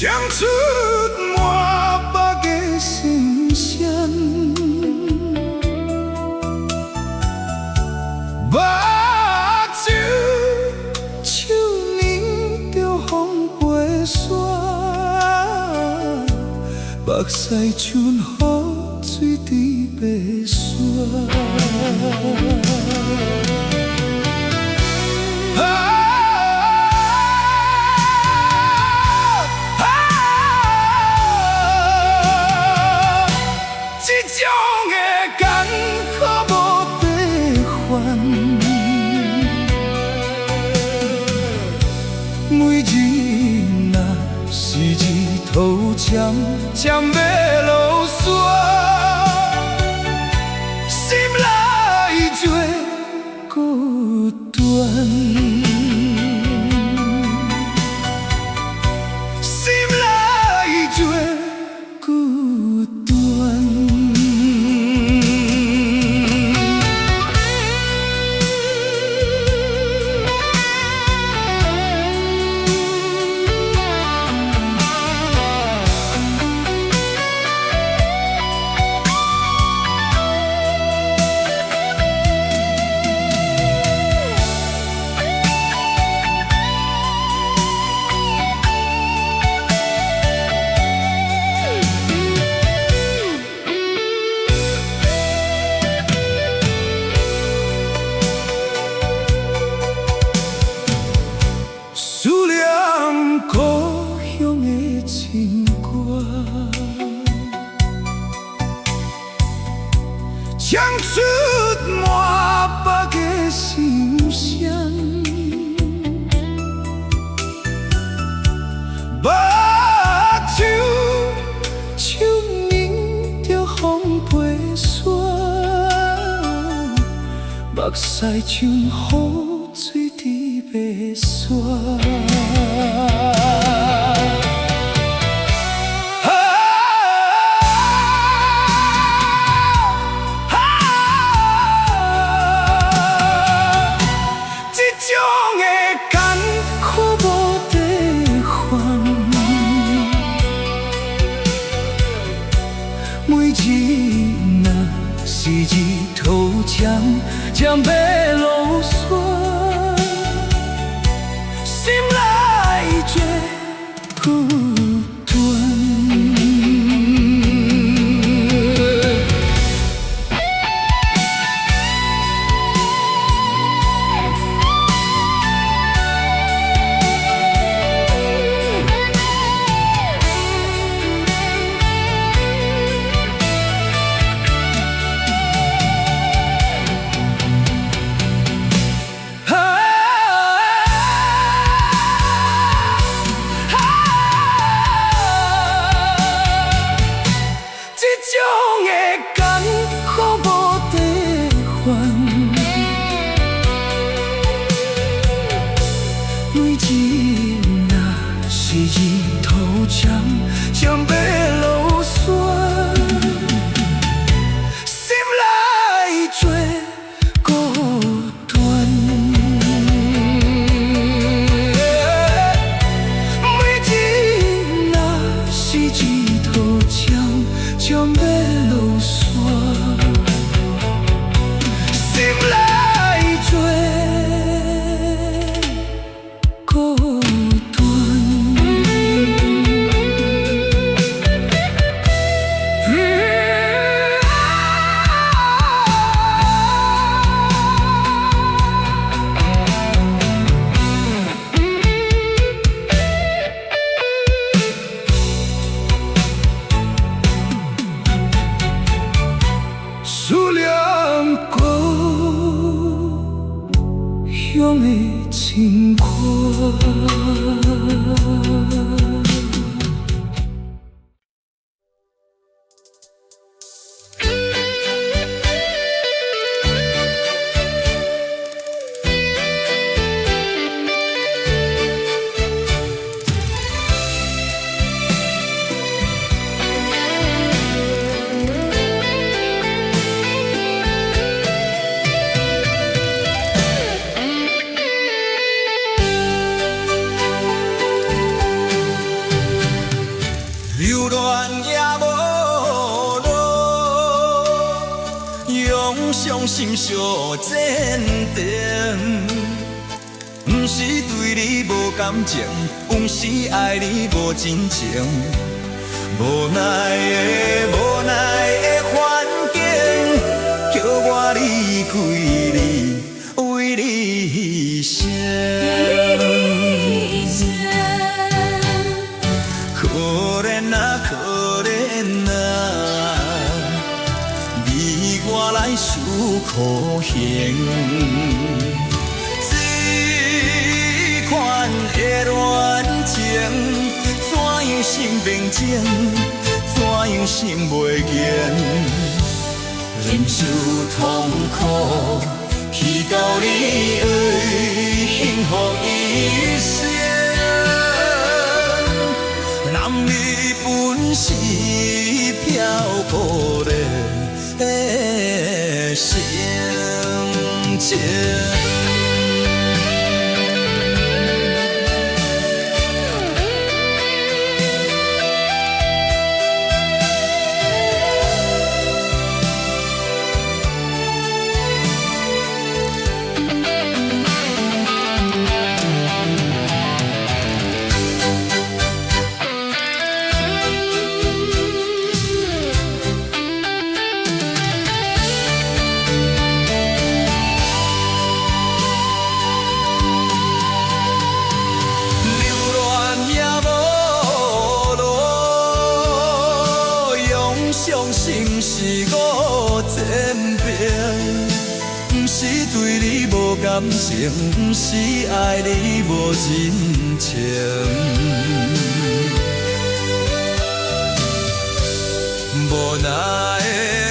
唱出满腹的心声，目睭手捻着风飞沙，目屎像雨水伫白沙。每日若是日头尖尖要落雪，心内最孤单，心内最孤单。唱出满腹的心声，目睭手捻着风飞沙，目屎像雨水伫白沙。每日若是日头尖尖要落雪，心内最孤单。每日若是日头尖尖要落雪，心内最孤单。每日若是日头尖尖要落雪，心内最思念故乡的情歌。伤心上坚定。不是对你无感情，不是爱你无真情。无奈的环境，叫我离开你，为你牺牲。可怜啊，可怜啊，为我来受苦刑。这款的恋情，怎样心平静，怎样心袂坚？忍受痛苦，去到你的幸福一生。男女本是漂泊的心情。伤心是我前病，不是对你无感情，不是爱你无真情。无奈的